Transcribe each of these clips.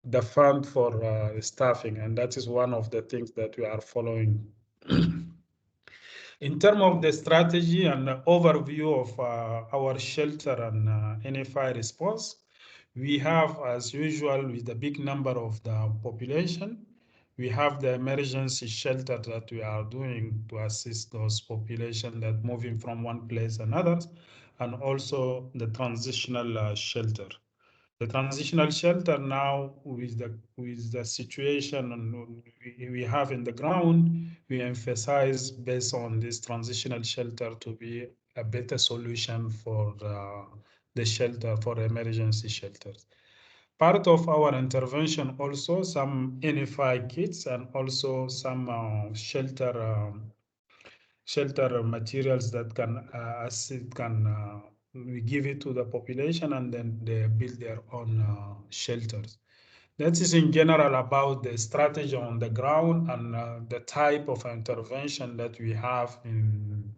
the fund for staffing, and that is one of the things that we are following. In terms of the strategy and the overview of our shelter and NFI response, we have, as usual, with the big number of the population, we have the emergency shelter that we are doing to assist those population that moving from one place another, and also the transitional shelter. The transitional shelter now, with the situation we have in the ground, we emphasize based on this transitional shelter to be a better solution for the shelter, for emergency shelters. Part of our intervention also some NFI kits and also some shelter materials that can assist, we give it to the population, and then they build their own shelters. That is in general about the strategy on the ground and the type of intervention that we have in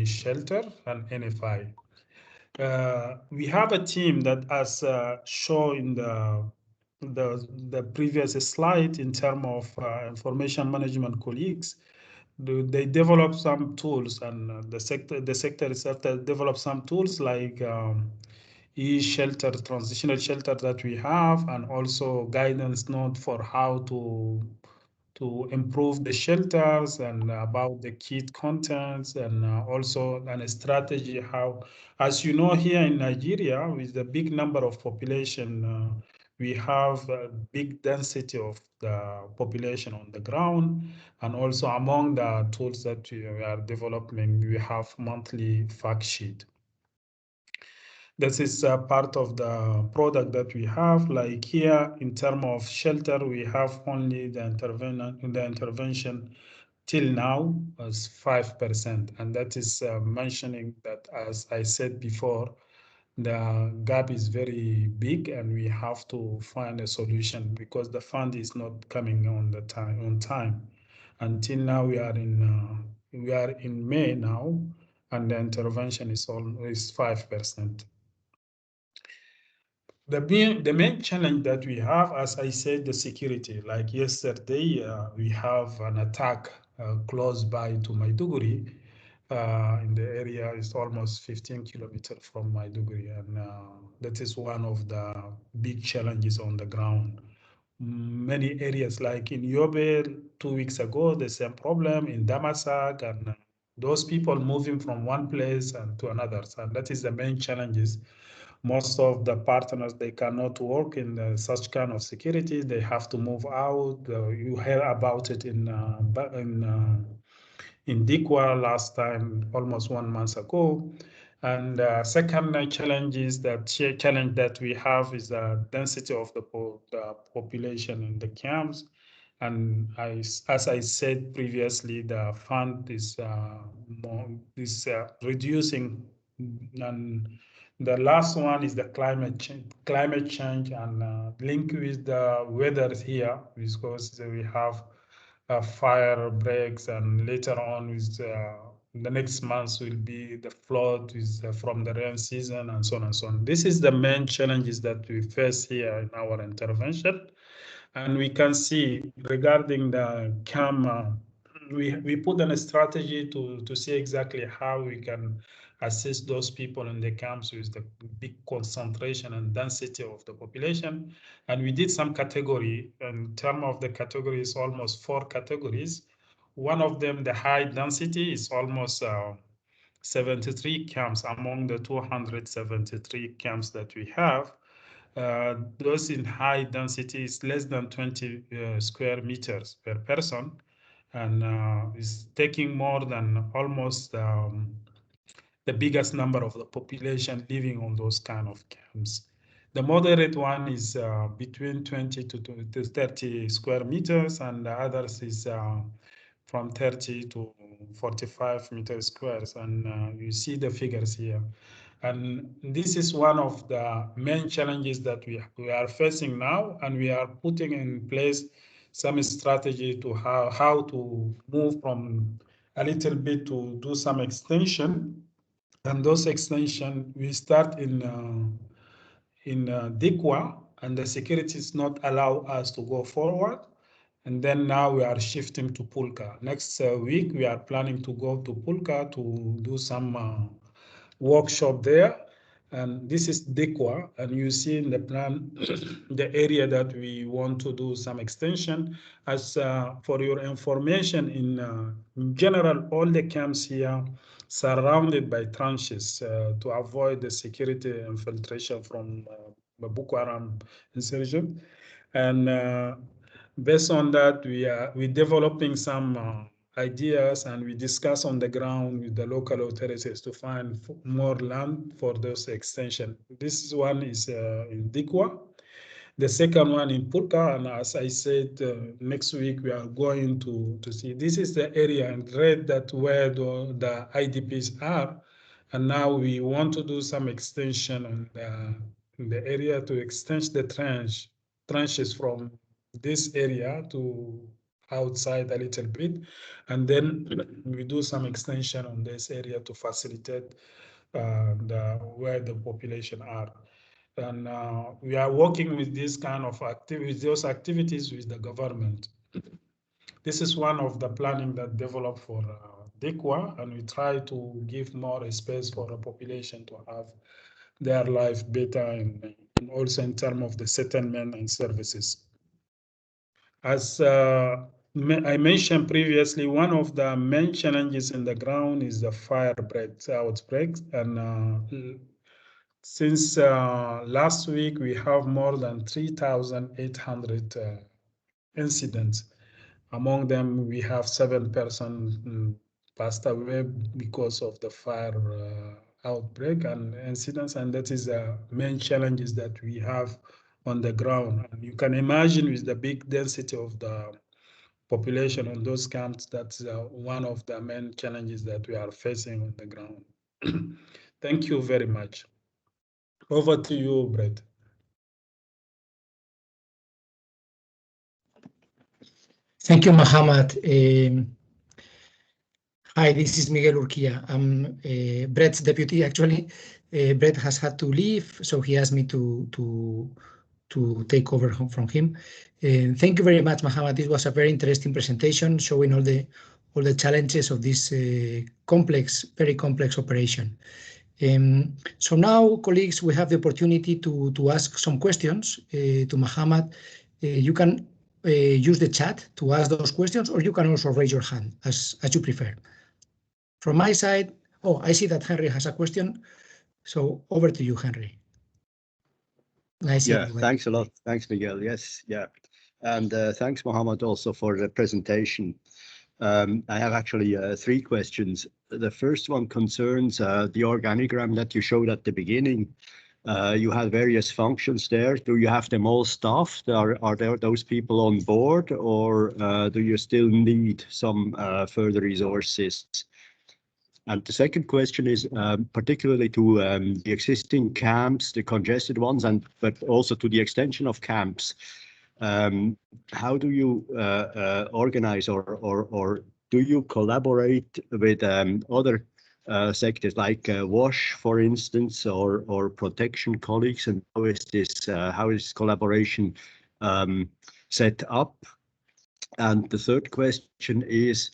shelter and NFI. We have a team that, as shown in the previous slide, in terms of information management colleagues. They develop some tools, and the sector itself develop some tools like e-shelter, transitional shelter that we have, and also guidance note for how to improve the shelters and about the kit contents, and also a strategy how, as you know, here in Nigeria, with the big number of population, we have a big density of the population on the ground, and also among the tools that we are developing, we have monthly fact sheet. This is part of the product that we have. Like here, in terms of shelter, we have only the intervention till now as 5%, and that is mentioning that, as I said before, the gap is very big, and we have to find a solution because the fund is not coming on time. Until now, we are in May now, and the intervention is 5%. The main challenge that we have, as I said, the security. Like yesterday, we have an attack close by to Maiduguri. In the area is almost 15 kilometers from Maiduguri, and that is one of the big challenges on the ground. Many areas, like in Yobe 2 weeks ago, the same problem in Damasak, and those people moving from one place and to another. And that is the main challenges. Most of the partners, they cannot work in such kind of security. They have to move out. You heard about it in Dikwa last time, almost 1 month ago. And second challenge that we have is the density of the population in the camps. And as I said previously, the fund is reducing. And the last one is the climate change, and linked with the weather here, because we have fire breaks, and later on with the next month will be the flood from the rain season, and so on and so on. This is the main challenges that we face here in our intervention. And we can see regarding the CAM, we put in a strategy to see exactly how we can assist those people in the camps with the big concentration and density of the population. And we did some category. In terms of the categories, almost 4 categories. One of them, the high density, is almost 73 camps among the 273 camps that we have. Those in high density is less than 20 square meters per person, and is taking more than almost the biggest number of the population living on those kind of camps. The moderate one is between 20 to 30 square meters, and the others is from 30 to 45 meters squares. And you see the figures here. And this is one of the main challenges that we are facing now, and we are putting in place some strategy to how to move from a little bit to do some extension. And those extension, we start in Dikwa, and the securities not allow us to go forward. And then now we are shifting to Pulka. Next week, we are planning to go to Pulka to do some workshop there. And this is Dekwa, and you see in the plan the area that we want to do some extension. As for your information, in general, all the camps here surrounded by trenches to avoid the security infiltration from Boko Haram insurgent. And based on that, we're developing some ideas, and we discuss on the ground with the local authorities to find more land for those extension. This one is in Dikwa. The second one in Pulka, and as I said, next week we are going to see. This is the area in red that where the IDPs are, and now we want to do some extension in the area to extend the trenches from this area to outside a little bit, and then we do some extension on this area to facilitate where the population are. And we are working with this kind of activities, those activities with the government. This is one of the planning that developed for Dekwa, and we try to give more space for the population to have their life better, and also in terms of the settlement and services. As I mentioned previously, one of the main challenges in the ground is the fire outbreaks. And since last week, we have more than 3,800 incidents. Among them, we have 7 persons passed away because of the fire outbreak and incidents, and that is the main challenges that we have on the ground. And you can imagine with the big density of the population on those camps, that's one of the main challenges that we are facing on the ground. Thank you very much. Over to you, Brett. Thank you, Mohammed. Hi, this is Miguel Urquia. I'm Brett's deputy, actually. Brett has had to leave, so he asked me to take over from him. Thank you very much, Mohammed. This was a very interesting presentation showing all the challenges of this very complex operation. So now, colleagues, we have the opportunity to ask some questions to Mohammed. You can use the chat to ask those questions, or you can also raise your hand, as you prefer. From my side, I see that Henry has a question. So over to you, Henry. Nice. Yeah, thanks a lot. Thanks, Miguel. Yes, yeah. And thanks, Mohammed, also for the presentation. I have actually 3 questions. The first one concerns the organigram that you showed at the beginning. You had various functions there. Do you have them all staffed? Are there those people on board, or do you still need some further resources? And the second question is particularly to the existing camps, the congested ones, but also to the extension of camps. How do you organize or do you collaborate with other sectors like WASH, for instance, or protection colleagues? And how is collaboration set up? And the third question is,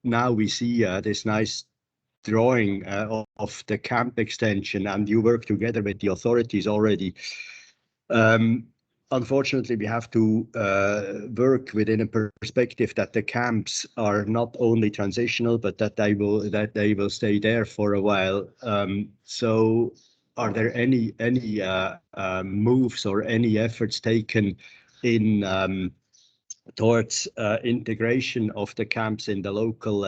now we see this nice drawing of the camp extension, and you work together with the authorities already. Unfortunately, we have to work within a perspective that the camps are not only transitional, but that they will stay there for a while. So, are there any moves or any efforts taken in towards integration of the camps in the local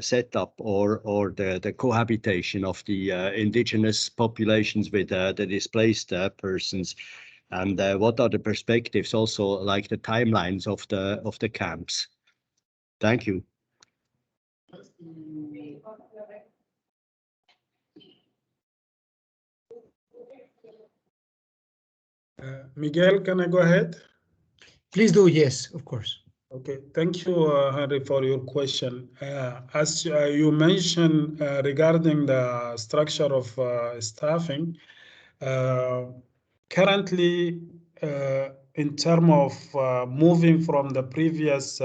setup, or the cohabitation of the indigenous populations with the displaced persons? And what are the perspectives, also like the timelines of the camps? Thank you. Miguel, can I go ahead? Please do, yes, of course. Okay, thank you, Henry, for your question. As you mentioned regarding the structure of staffing, currently, in terms of moving from the previous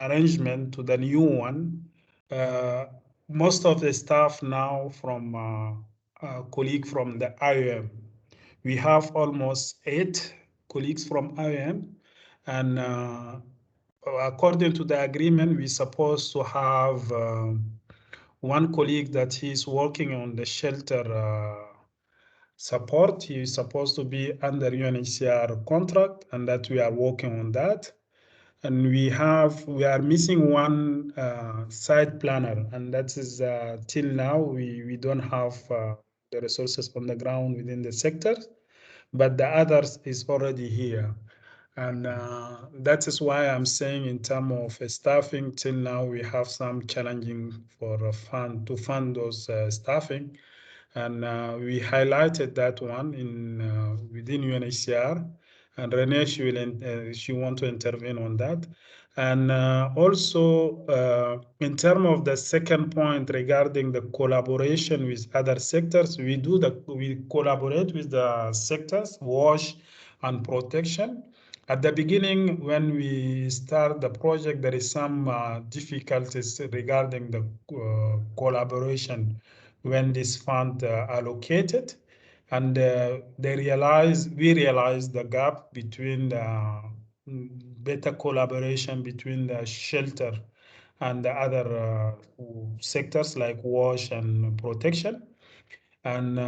arrangement to the new one, most of the staff now from a colleague from the IOM. We have almost 8 colleagues from IOM, and according to the agreement, we're supposed to have one colleague that he's working on the shelter support. He is supposed to be under UNHCR contract, and that we are working on that. And we are missing one site planner, and that is till now we don't have the resources on the ground within the sector, but the others is already here. And that is why I'm saying in terms of staffing, till now we have some challenging for to fund those staffing. And we highlighted that one in within UNHCR, and Renee, she want to intervene on that. And also in terms of the second point regarding the collaboration with other sectors, we collaborate with the sectors, WASH and protection. At the beginning, when we start the project, there is some difficulties regarding the collaboration when this fund allocated, and we realized the gap between the better collaboration between the shelter and the other sectors like WASH and protection. And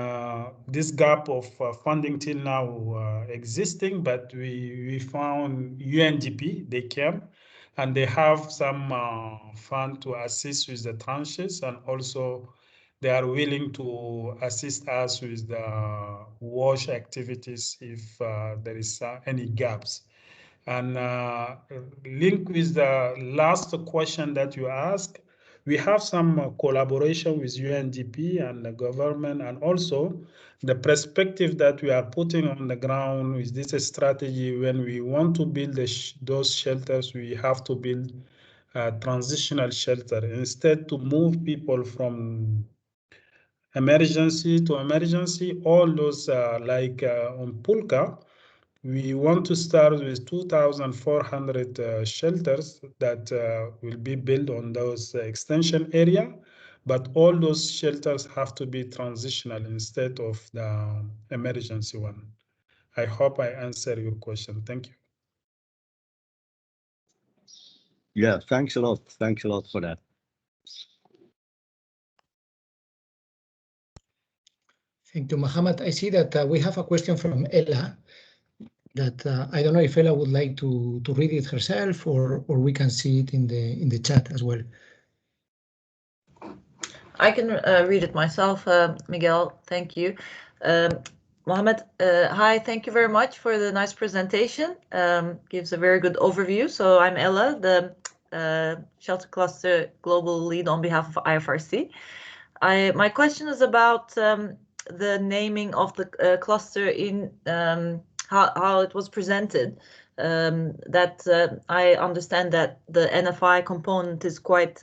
this gap of funding till now existing, but we found UNDP, they came, and they have some fund to assist with the tranches, and also they are willing to assist us with the WASH activities if there is any gaps. And linked with the last question that you asked, we have some collaboration with UNDP and the government, and also the perspective that we are putting on the ground with this strategy. When we want to build those shelters, we have to build a transitional shelter instead to move people from emergency to emergency. All those like on Pulka, we want to start with 2,400 shelters that will be built on those extension area, but all those shelters have to be transitional instead of the emergency one. I hope I answered your question. Thank you. Yeah, thanks a lot. Thanks a lot for that. Thank you, Mohammed. I see that we have a question from Ella that I don't know if Ella would like to read it herself, or we can see it in the chat as well. I can read it myself, Miguel. Thank you. Mohammed, hi, thank you very much for the nice presentation. Gives a very good overview. So I'm Ella, the Shelter Cluster Global Lead on behalf of IFRC. My question is about the naming of the cluster in how it was presented. I understand that the NFI component is quite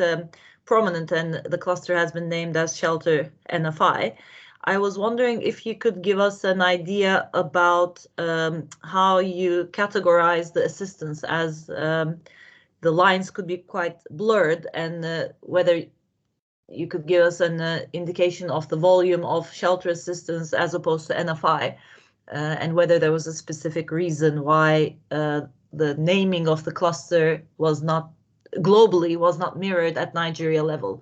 prominent, and the cluster has been named as Shelter NFI. I was wondering if you could give us an idea about how you categorize the assistance, as the lines could be quite blurred, and whether you could give us an indication of the volume of shelter assistance as opposed to NFI, and whether there was a specific reason why the naming of the cluster was not mirrored at Nigeria level.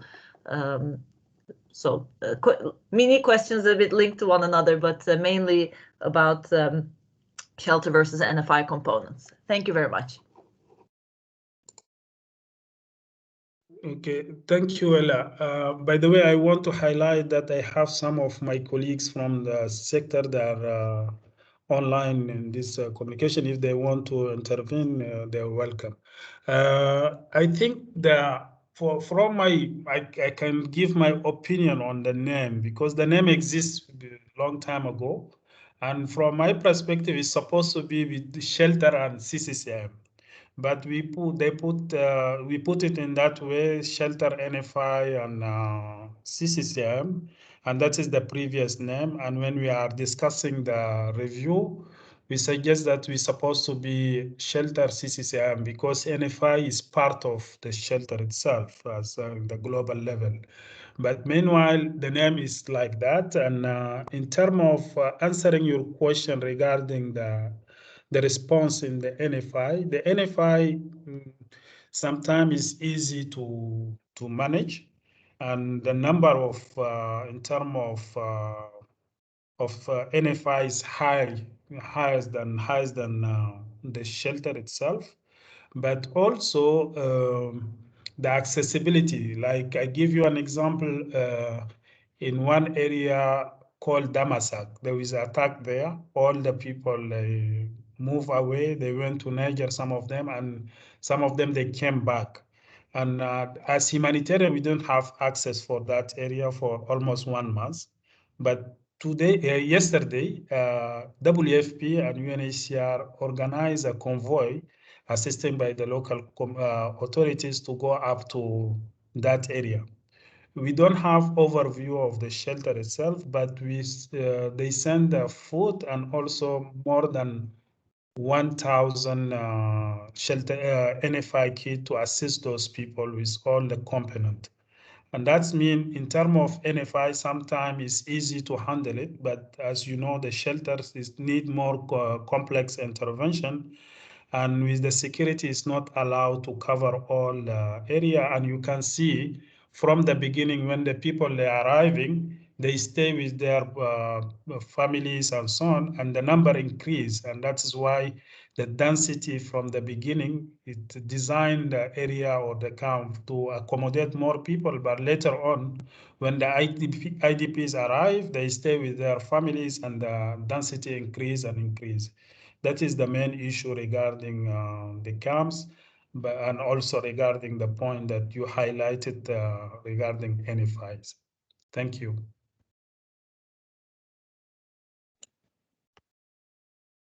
So mini questions a bit linked to one another, but mainly about shelter versus NFI components. Thank you very much. Okay, thank you, Ella. By the way, I want to highlight that I have some of my colleagues from the sector that are online in this communication. If they want to intervene, they're welcome. I think that I can give my opinion on the name, because the name exists a long time ago, and from my perspective, it's supposed to be with the shelter and CCCM. But we put it in that way, shelter NFI and CCCM, and that is the previous name. And when we are discussing the review, we suggest that we're supposed to be shelter CCCM because NFI is part of the shelter itself as the global level. But meanwhile, the name is like that. And in terms of answering your question regarding the response in the NFI sometimes is easy to manage, and the number of in terms of NFI is higher than the shelter itself, but also the accessibility. Like I give you an example, in one area called Damasak, there was an attack there. All the people move away. They went to Niger, some of them, and some of them they came back. And as humanitarian, we don't have access for that area for almost 1 month. But yesterday, WFP and UNHCR organized a convoy assisted by the local authorities to go up to that area. We don't have overview of the shelter itself, but they send food and also more than 1,000 shelter NFI kit to assist those people with all the component. And that's mean in terms of NFI, sometimes it's easy to handle it, but as you know, the shelters need more complex intervention, and with the security is not allowed to cover all the area. And you can see from the beginning when the people they are arriving, they stay with their families and so on, and the number increase, and that is why the density from the beginning, it designed the area or the camp to accommodate more people, but later on, when the IDPs arrive, they stay with their families and the density increase and increase. That is the main issue regarding the camps, and also regarding the point that you highlighted regarding NFIs. Thank you.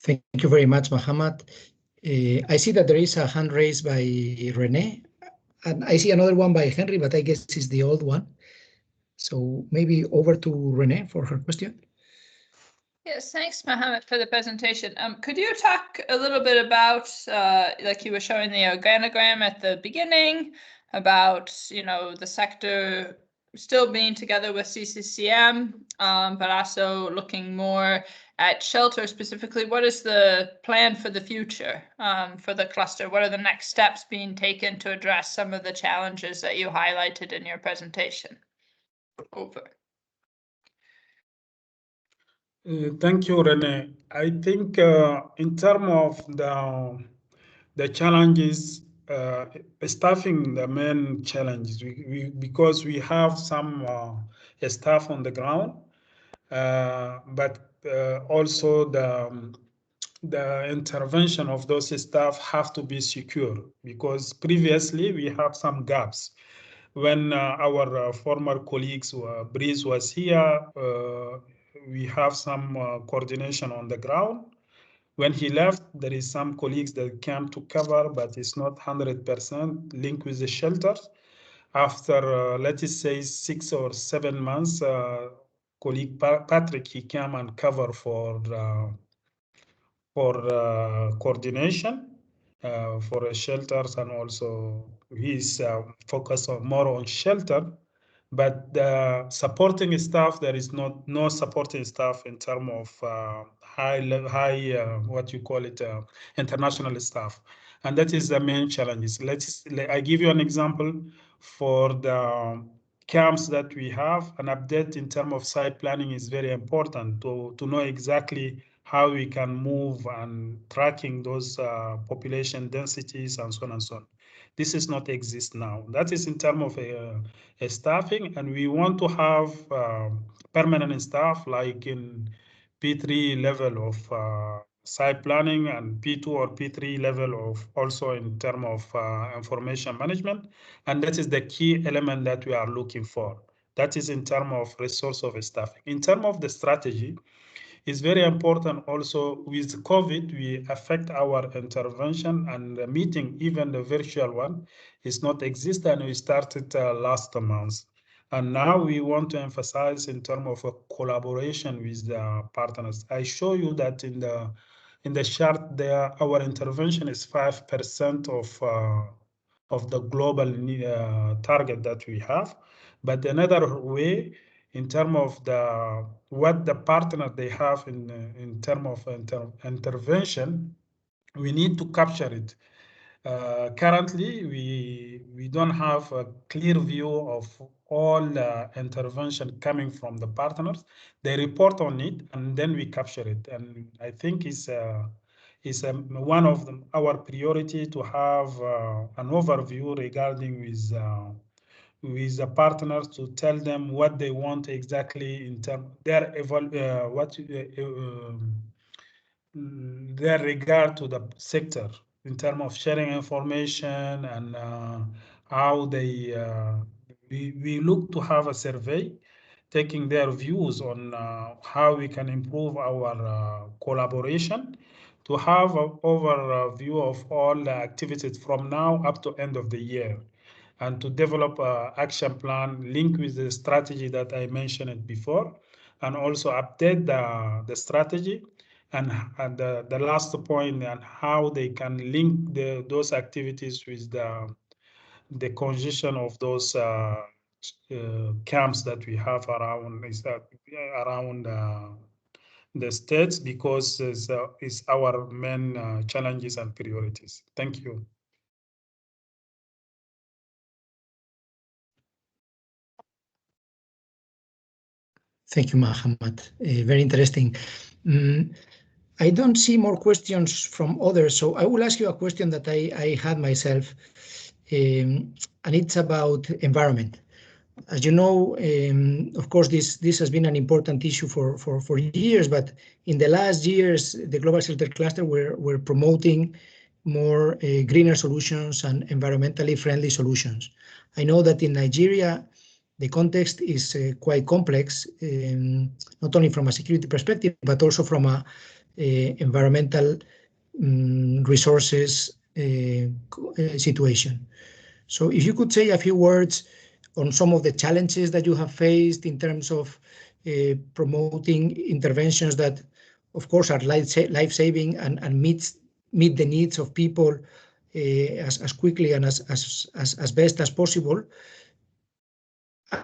Thank you very much, Mohammed. I see that there is a hand raised by Rene, and I see another one by Henry, but I guess it's the old one. So maybe over to Rene for her question. Yes, thanks, Mohammed, for the presentation. Could you talk a little bit about, like you were showing the organogram at the beginning, about the sector still being together with CCCM, but also looking more at shelter specifically. What is the plan for the future for the cluster? What are the next steps being taken to address some of the challenges that you highlighted in your presentation? Over. Thank you, Rene. I think in terms of the challenges, staffing the main challenges, because we have some staff on the ground, but also the intervention of those staff have to be secure, because previously we have some gaps. When our former colleagues, Breeze was here, we have some coordination on the ground. When he left, there is some colleagues that came to cover, but it's not 100% linked with the shelters. After, let us say, 6 or 7 months, colleague Patrick, he came and covered for coordination for shelters, and also he's focused more on shelter. But the supporting staff, there is no supporting staff in terms of high what you call it, international staff, and that is the main challenges. I give you an example for the camps that we have. An update in terms of site planning is very important to know exactly how we can move and tracking those population densities and so on and so on. This is not exist now. That is in terms of staffing, and we want to have permanent staff like in P3 level of site planning, and P2 or P3 level of also in terms of information management. And that is the key element that we are looking for. That is in terms of resource of staffing. In terms of the strategy, it's very important also. With COVID, we affect our intervention, and the meeting, even the virtual one, is not exist, and we started last month. And now we want to emphasize in terms of a collaboration with the partners. I show you that in the chart there, our intervention is 5% of the global target that we have. But another way, in terms of what the partner they have in terms of intervention, we need to capture it. Currently, we don't have a clear view of all intervention coming from the partners. They report on it, and then we capture it. And I think it's one of our priority to have an overview regarding with the partners to tell them what they want exactly in terms their their regard to the sector in terms of sharing information and how they we look to have a survey taking their views on how we can improve our collaboration to have an overview of all the activities from now up to end of the year and to develop an action plan linked with the strategy that I mentioned before and also update the strategy and the last point and how they can link those activities with the congestion of those camps that we have around the states because it's our main challenges and priorities. Thank you. Thank you, Mohammed. Very interesting. I don't see more questions from others, so I will ask you a question that I had myself, and it's about environment. As you know, of course, this has been an important issue for years, but in the last years, the Global Shelter Cluster were promoting more greener solutions and environmentally friendly solutions. I know that in Nigeria, the context is quite complex, not only from a security perspective, but also from a environmental resources situation. So if you could say a few words on some of the challenges that you have faced in terms of promoting interventions that, of course, are life-saving and meet the needs of people as quickly and as best as possible,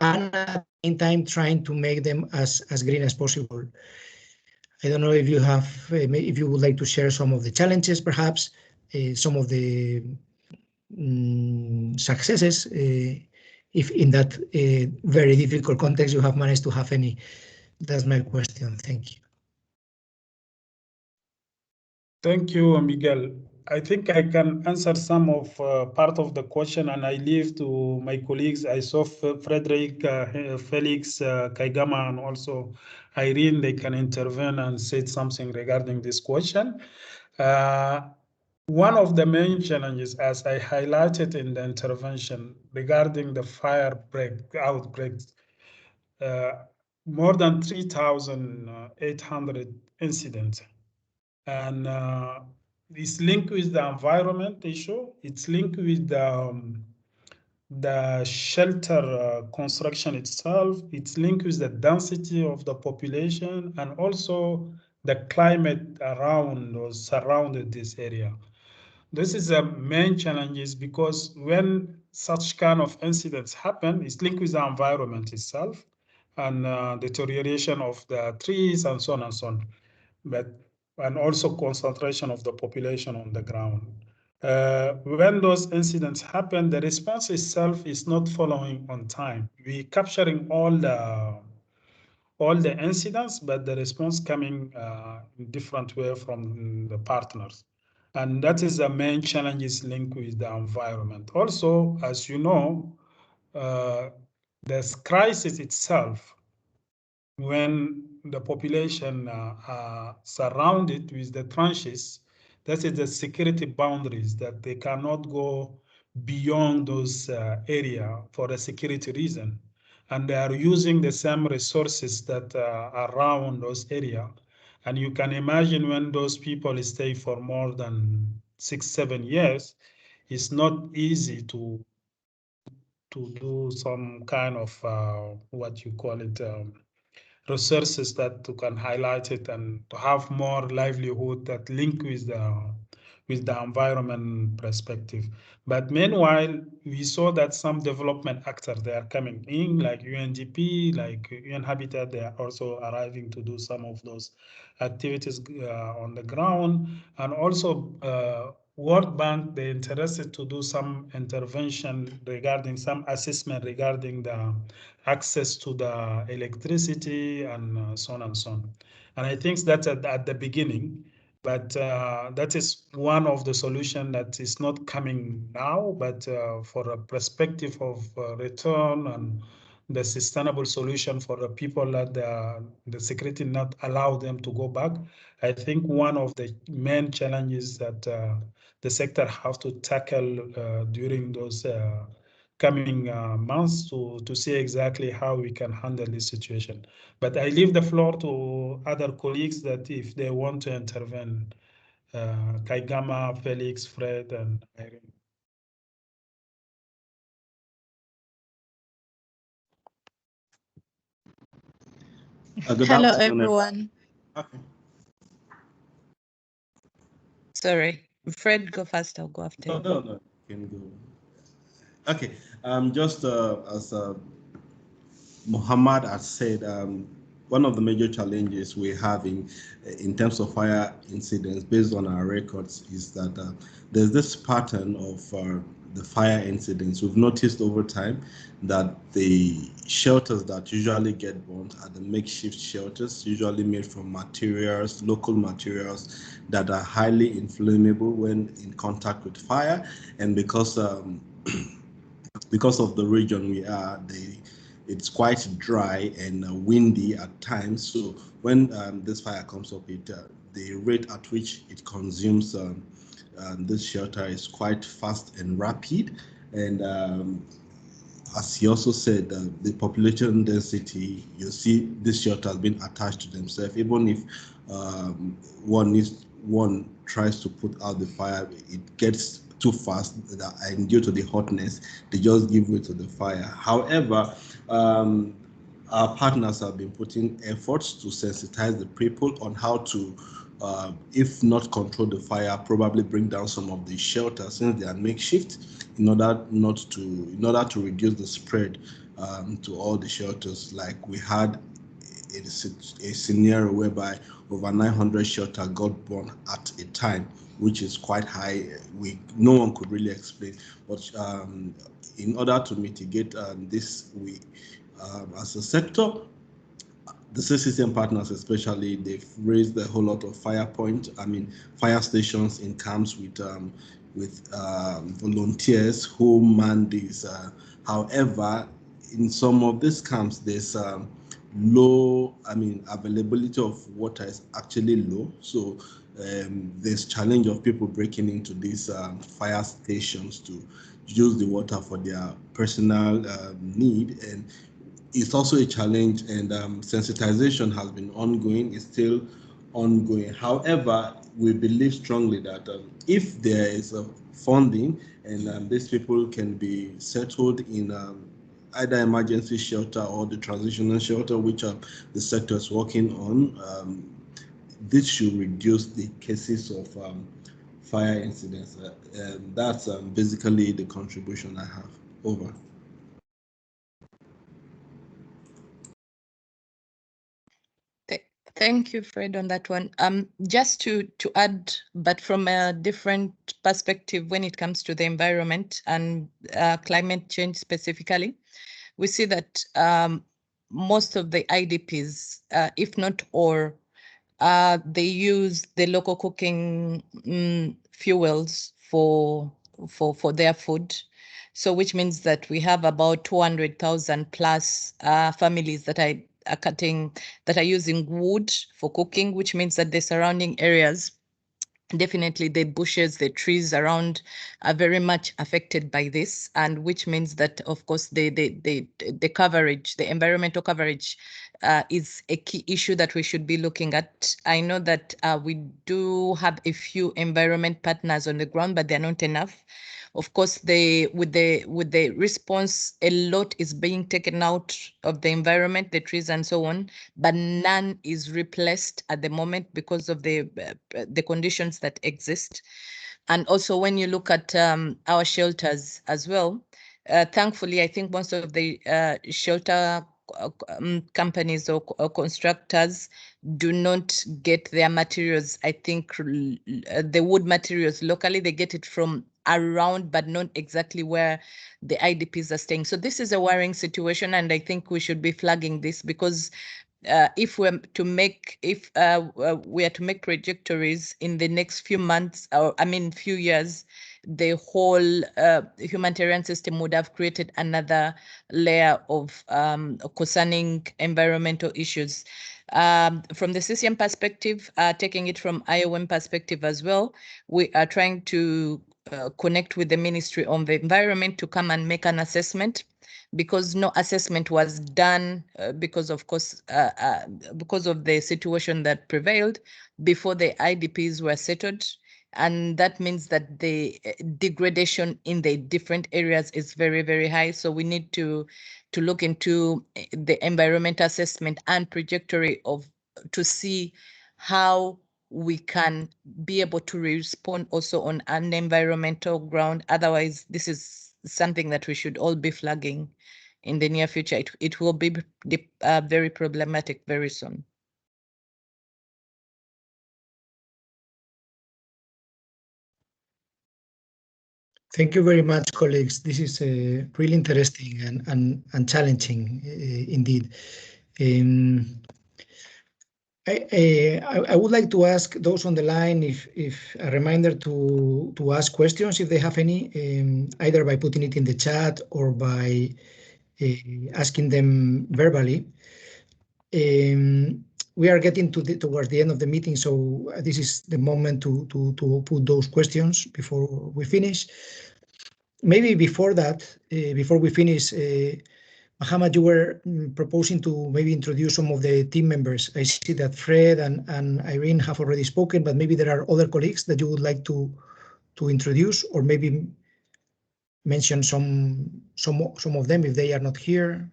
and at the same time trying to make them as green as possible. I don't know if you have, if you would like to share some of the challenges, perhaps some of the successes, if in that very difficult context you have managed to have any. That's my question. Thank you. Thank you, Miguel. I think I can answer some of part of the question, and I leave to my colleagues. I saw Frederick, Felix, Kaigama, and also Irene. They can intervene and say something regarding this question. One of the main challenges, as I highlighted in the intervention regarding the fire outbreaks, more than 3,800 incidents. And it's linked with the environment issue. It's linked with the shelter construction itself. It's linked with the density of the population and also the climate around or surrounded this area. This is the main challenges because when such kind of incidents happen, it's linked with the environment itself and deterioration of the trees and so on and so on. And also concentration of the population on the ground. When those incidents happen, the response itself is not following on time. We're capturing all the incidents, but the response coming in different way from the partners. And that is the main challenges linked with the environment. Also, as you know, this crisis itself, when the population surrounded with the trenches, that is the security boundaries that they cannot go beyond those area for a security reason. And they are using the same resources that are around those area. And you can imagine when those people stay for more than 6-7 years, it's not easy to to do some kind of what you call it, resources that can highlight it and to have more livelihood that link with the environment perspective. But meanwhile, we saw that some development actors, they are coming in, like UNDP, like UN Habitat, they are also arriving to do some of those activities on the ground. And also World Bank, they're interested to do some intervention regarding some assessment regarding the access to the electricity and so on and so on. And I think that's at the beginning, but that is one of the solutions that is not coming now, but for a perspective of return and the sustainable solution for the people that the security not allow them to go back. I think one of the main challenges that the sector have to tackle during those coming months to see exactly how we can handle this situation. But I leave the floor to other colleagues that if they want to intervene, Kaigama, Felix, Fred, and Irene. Hello, everyone. Okay. Sorry, Fred, go first. I'll go after you. No, you can go. Okay, just as Muhammad has said, one of the major challenges we're having in terms of fire incidents based on our records is that there's this pattern of the fire incidents. We've noticed over time that the shelters that usually get burnt are the makeshift shelters, usually made from materials, local materials that are highly inflammable when in contact with fire. And because of the region we are, it's quite dry and windy at times. So when this fire comes up, the rate at which it consumes this shelter is quite fast and rapid. And as he also said, the population density, you see this shelter has been attached to themselves. Even if one tries to put out the fire, it gets too fast, and due to the hotness, they just give way to the fire. However, our partners have been putting efforts to sensitize the people on how to, if not control the fire, probably bring down some of the shelters since they are makeshift, in order to reduce the spread to all the shelters. Like we had a scenario whereby over 900 shelters got burned at a time, which is quite high. No one could really explain. But in order to mitigate this, we, as a sector, the CCCM partners especially, they've raised a whole lot of fire stations in camps with volunteers who man these. However, in some of these camps, there's availability of water is actually low. So there's challenge of people breaking into these fire stations to use the water for their personal need. And it's also a challenge, and sensitization has been ongoing, is still ongoing. However, we believe strongly that if there is funding and these people can be settled in either emergency shelter or the transitional shelter, which the sector is working on, this should reduce the cases of fire incidents. And that's basically the contribution I have. Over. Thank you, Fred, on that one. Just to add, but from a different perspective when it comes to the environment and climate change specifically, we see that most of the IDPs, if not all, they use the local cooking fuels for their food. So which means that we have about 200,000 plus families that are using wood for cooking, which means that the surrounding areas, definitely the bushes, the trees around are very much affected by this, and which means that, of course, the coverage, the environmental coverage is a key issue that we should be looking at. I know that we do have a few environment partners on the ground, but they're not enough. Of course, with the response, a lot is being taken out of the environment, the trees and so on, but none is replaced at the moment because of the conditions that exist. And also, when you look at our shelters as well, thankfully, I think most of the shelter companies or constructors do not get their materials. I think the wood materials locally, they get it from around, but not exactly where the IDPs are staying. So this is a worrying situation, and I think we should be flagging this, because if we are to make trajectories in the next few months, or few years, the whole humanitarian system would have created another layer of concerning environmental issues. From the CCM perspective, taking it from IOM perspective as well, we are trying to connect with the Ministry of the Environment to come and make an assessment, because no assessment was done because of course because of the situation that prevailed before the IDPs were settled. And that means that the degradation in the different areas is very, very high. So we need to look into the environmental assessment and trajectory to see how we can be able to respond also on an environmental ground. Otherwise, this is something that we should all be flagging in the near future. It will be very problematic very soon. Thank you very much, colleagues. This is really interesting and challenging indeed. I would like to ask those on the line if a reminder to ask questions if they have any, either by putting it in the chat or by asking them verbally. We are getting towards the end of the meeting, so this is the moment to put those questions before we finish. Maybe before that, before we finish, Mohammed, you were proposing to maybe introduce some of the team members. I see that Fred and Irene have already spoken, but maybe there are other colleagues that you would like to introduce, or maybe mention some of them if they are not here.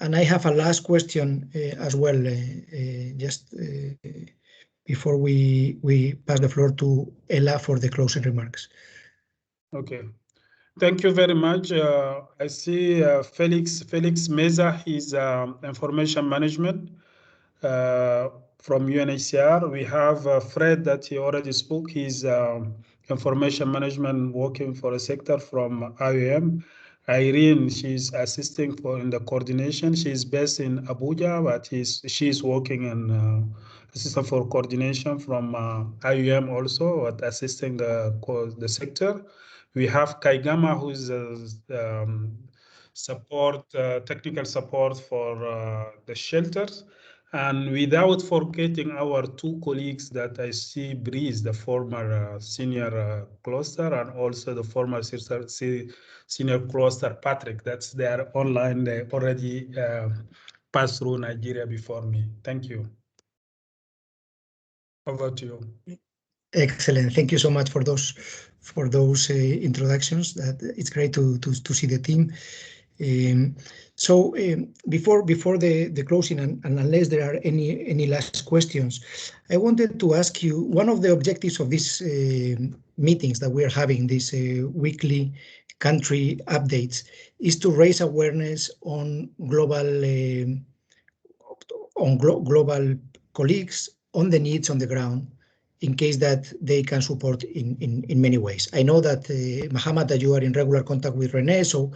And I have a last question as well, just before we pass the floor to Ella for the closing remarks. Okay. Thank you very much. I see Felix Meza, he's information management from UNHCR. We have Fred that he already spoke. He's information management working for a sector from IOM. Irene, she's assisting in the coordination. She's based in Abuja, but she's working in assistant for coordination from IOM also, but assisting the sector. We have Kaigama, who's technical support for the shelters. And without forgetting our two colleagues that I see, Breeze, the former senior cluster, and also the former senior cluster, Patrick, that's their online, they already passed through Nigeria before me. Thank you. Over to you. Excellent. Thank you so much for those introductions. That it's great to see the team. So before the closing, and unless there are any last questions, I wanted to ask you, one of the objectives of these meetings that we are having, these weekly country updates, is to raise awareness on global colleagues, on the needs on the ground, in case that they can support in many ways. I know that, Mohammed, that you are in regular contact with Renee, so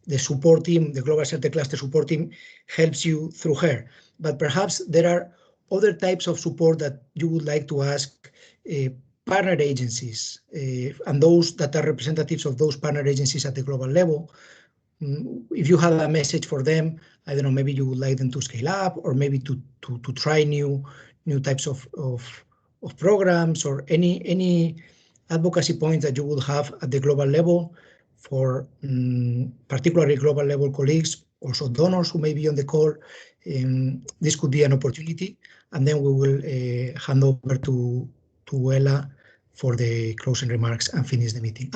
the support team, the Global Shelter Cluster support team, helps you through her. But perhaps there are other types of support that you would like to ask partner agencies and those that are representatives of those partner agencies at the global level. If you have a message for them, I don't know, maybe you would like them to scale up, or maybe to try new types of programs, or any advocacy points that you would have at the global level for particularly global level colleagues, also donors who may be on the call, this could be an opportunity, and then we will hand over to Ella for the closing remarks and finish the meeting.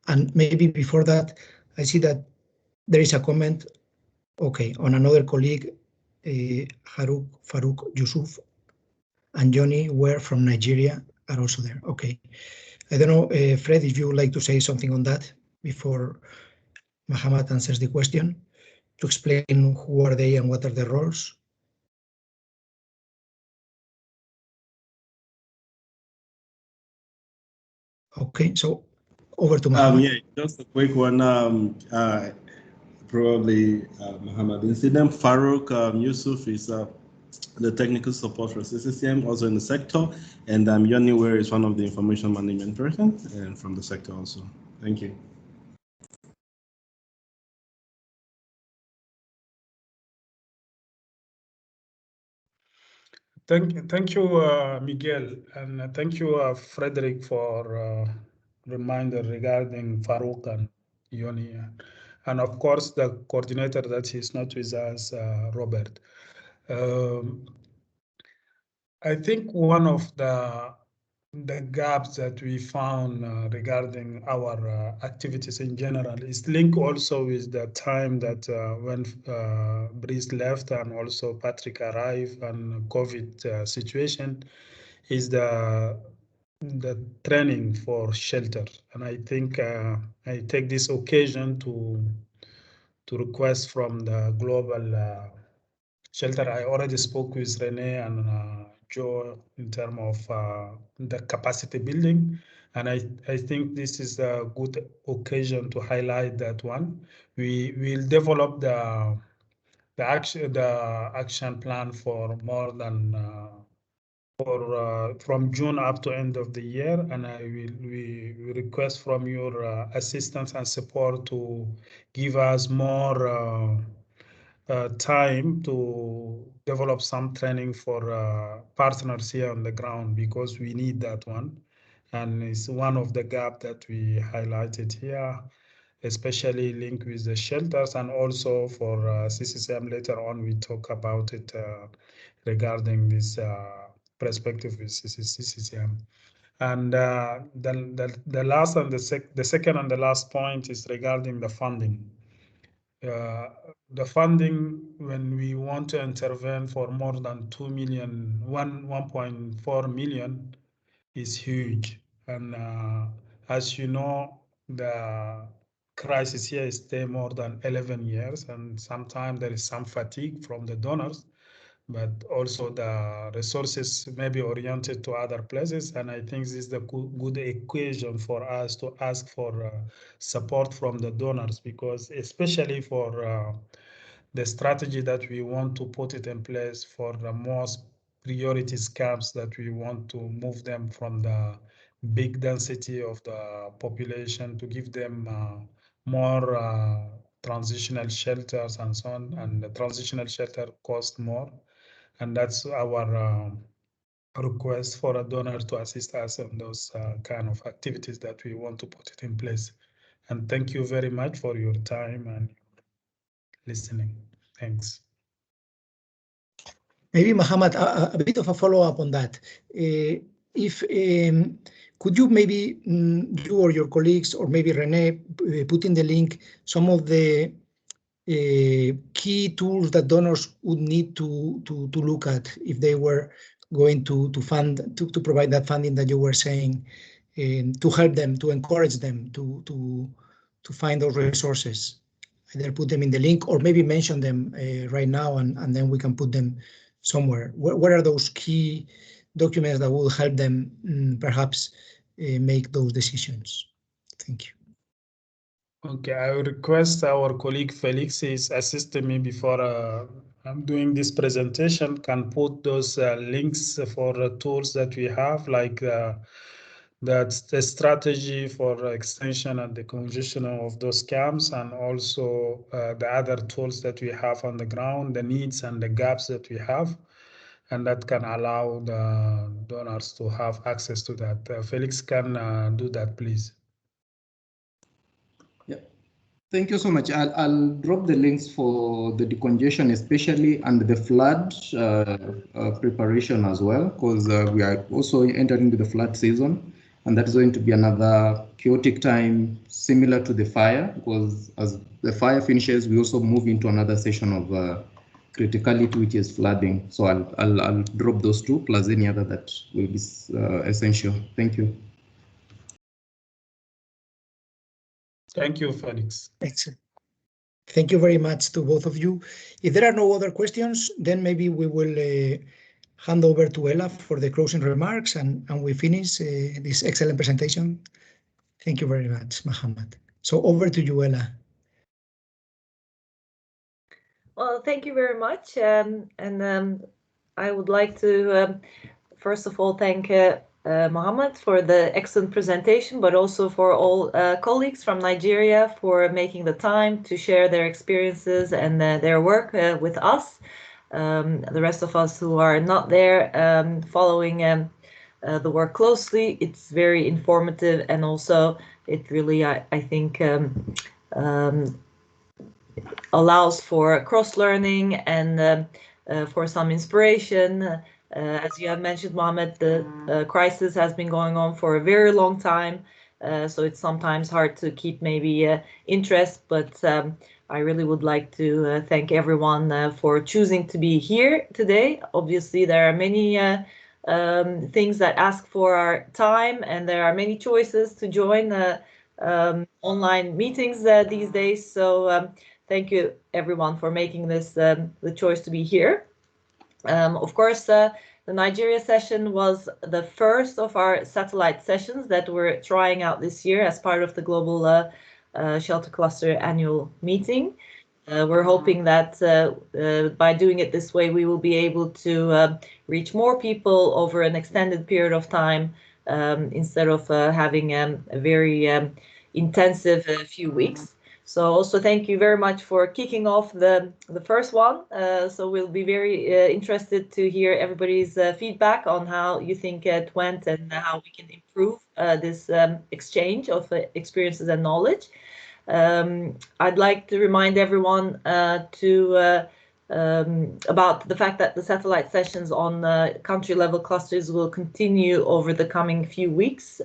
And maybe before that, I see that there is a comment, okay, on another colleague, Farouk Yusuf and Johnny Ware from Nigeria are also there. Okay. I don't know, Fred, if you would like to say something on that before Mohammed answers the question, to explain who are they and what are their roles. Okay, so over to Mohammed. Yeah, just a quick one. Probably Mohammed incident. Farouk Yusuf is the technical support for CCCM, also in the sector, and Yoni Ware is one of the information management person and from the sector also. Thank you. Thank you, Miguel, and thank you, Frederick, for reminder regarding Farouk and Yoni, and of course the coordinator that is not with us, Robert. I think one of the gaps that we found regarding our activities in general is linked also with the time that when Brice left and also Patrick arrived and COVID situation is the training for shelter. And I think I take this occasion to request from the global shelter. I already spoke with Rene and Joe in terms of the capacity building, and I think this is a good occasion to highlight that one. We will develop the action plan for more than from June up to end of the year, and we request from your assistance and support to give us more time to develop some training for partners here on the ground, because we need that one. And it's one of the gaps that we highlighted here, especially linked with the shelters, and also for CCCM. Later on, we talk about it regarding this perspective with CCCM. And the last and the second and the last point is regarding the funding. The funding, when we want to intervene for more than 2 million, 1.4 million is huge. And as you know, the crisis here stay more than 11 years, and sometimes there is some fatigue from the donors, but also the resources may be oriented to other places. And I think this is the good equation for us to ask for support from the donors, because especially for the strategy that we want to put it in place for the most priority camps, that we want to move them from the big density of the population to give them more transitional shelters and so on. And the transitional shelter cost more. And that's our request for a donor to assist us in those kind of activities that we want to put it in place. And thank you very much for your time and listening. Thanks. Maybe, Mohammed, a bit of a follow-up on that. If could you maybe, you or your colleagues, or maybe Rene, put in the link some of the key tools that donors would need to look at if they were going to provide that funding that you were saying, to help them, to encourage them to find those resources. Either put them in the link or maybe mention them right now, and then we can put them somewhere. What are those key documents that will help them perhaps make those decisions? Thank you. Okay, I will request our colleague Felix is assisting me before I'm doing this presentation, can put those links for tools that we have, like that's the strategy for extension and decongestion of those camps, and also the other tools that we have on the ground, the needs and the gaps that we have, and that can allow the donors to have access to that. Felix can do that, please. Yep. Thank you so much. I'll drop the links for the decongestion especially and the flood preparation as well, because we are also entering into the flood season, and that's going to be another chaotic time similar to the fire, because as the fire finishes, we also move into another session of criticality, which is flooding. So I'll drop those two plus any other that will be essential. Thank you. Thank you, Felix. Excellent. Thank you very much to both of you. If there are no other questions, then maybe we will hand over to Ella for the closing remarks, and we finish this excellent presentation. Thank you very much, Mohammed. So over to you, Ella. Well, thank you very much. I would like to, first of all, thank Mohammed for the excellent presentation, but also for all colleagues from Nigeria for making the time to share their experiences and their work with us. The rest of us who are not there following the work closely, it's very informative, and also it really, I think, allows for cross-learning and for some inspiration. As you have mentioned, Mohammed, the crisis has been going on for a very long time, so it's sometimes hard to keep maybe interest, but I really would like to thank everyone for choosing to be here today. Obviously, there are many things that ask for our time, and there are many choices to join online meetings these days. So thank you, everyone, for making this the choice to be here. Of course, the Nigeria session was the first of our satellite sessions that we're trying out this year as part of the Global Shelter Cluster annual meeting. We're hoping that by doing it this way, we will be able to reach more people over an extended period of time instead of having a very intensive few weeks. So also thank you very much for kicking off the first one. So we'll be very interested to hear everybody's feedback on how you think it went and how we can improve this exchange of experiences and knowledge. I'd like to remind everyone about the fact that the satellite sessions on country-level clusters will continue over the coming few weeks.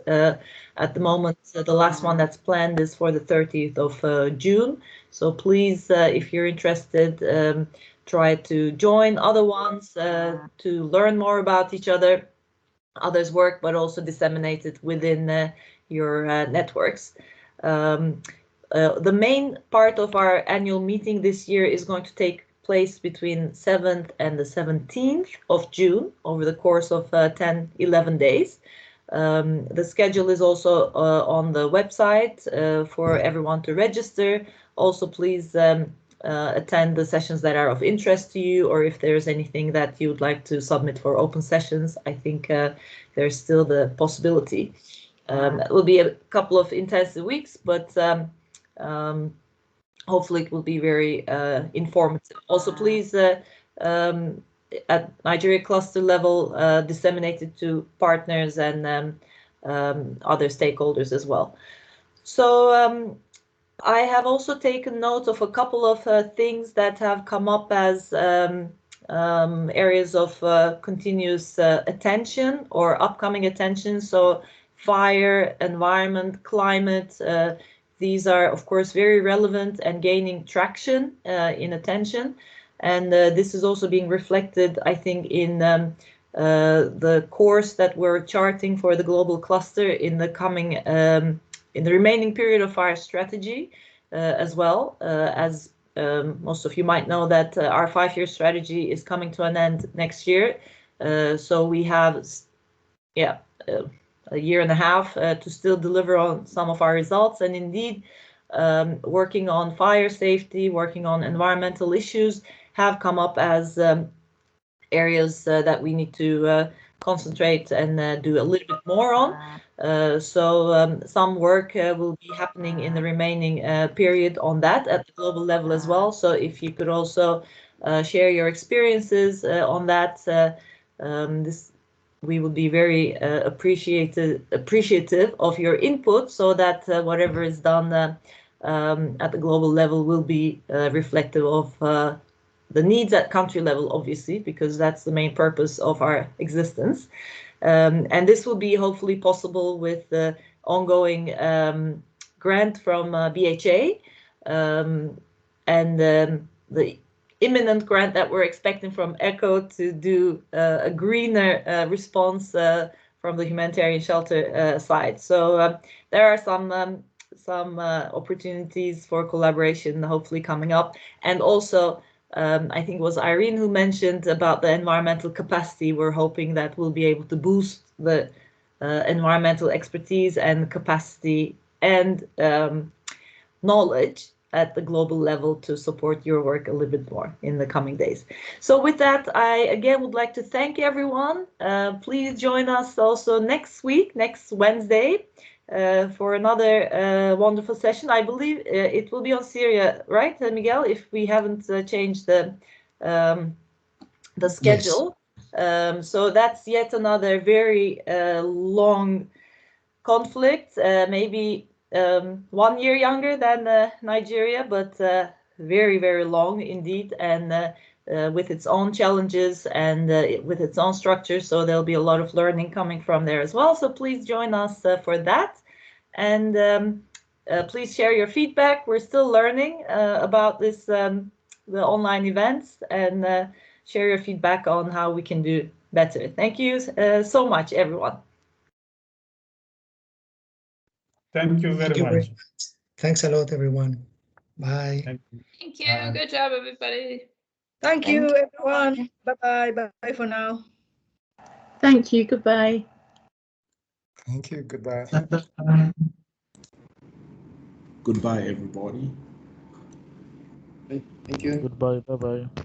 At the moment, the last one that's planned is for the 30th of June. So please, if you're interested, try to join other ones to learn more about each other, others' work, but also disseminate it within your networks. The main part of our annual meeting this year is going to take place between 7th and the 17th of June over the course of 10-11 days. The schedule is also on the website for everyone to register. Also, please attend the sessions that are of interest to you, or if there's anything that you would like to submit for open sessions, I think there's still the possibility. It will be a couple of intensive weeks, but hopefully it will be very informative. Also, please, at Nigeria cluster level, disseminate it to partners and other stakeholders as well. So I have also taken note of a couple of things that have come up as areas of continuous attention or upcoming attention. So fire, environment, climate, these are, of course, very relevant and gaining traction in attention. And this is also being reflected, I think, in the course that we're charting for the global cluster in the coming, in the remaining period of our strategy as well. As most of you might know that our 5-year strategy is coming to an end next year. So we have, a year and a half to still deliver on some of our results. And indeed, working on fire safety, working on environmental issues have come up as areas that we need to concentrate and do a little bit more on. So some work will be happening in the remaining period on that at the global level as well. So if you could also share your experiences on that, we would be very appreciative of your input, so that whatever is done at the global level will be reflective of the needs at country level, obviously, because that's the main purpose of our existence. And this will be hopefully possible with the ongoing grant from BHA and the imminent grant that we're expecting from ECHO to do a greener response from the humanitarian shelter side. So there are some opportunities for collaboration hopefully coming up. And also, I think it was Irene who mentioned about the environmental capacity. We're hoping that we'll be able to boost the environmental expertise and capacity and knowledge at the global level to support your work a little bit more in the coming days. So with that, I again would like to thank everyone. Please join us also next week, next Wednesday, for another wonderful session. I believe it will be on Syria, right, Miguel, if we haven't changed the schedule. Yes. So that's yet another very long conflict, maybe 1 year younger than Nigeria, but very, very long indeed, and with its own challenges and with its own structure. So there'll be a lot of learning coming from there as well. So please join us for that. And please share your feedback. We're still learning about this, the online events, and share your feedback on how we can do better. Thank you so much, everyone. Thank you very much. Thanks a lot, everyone. Bye. Thank you. Good job, everybody. Thank you, everyone. Bye-bye. Bye for now. Thank you. Goodbye. Thank you. Goodbye. Goodbye, everybody. Thank you. Goodbye. Bye-bye.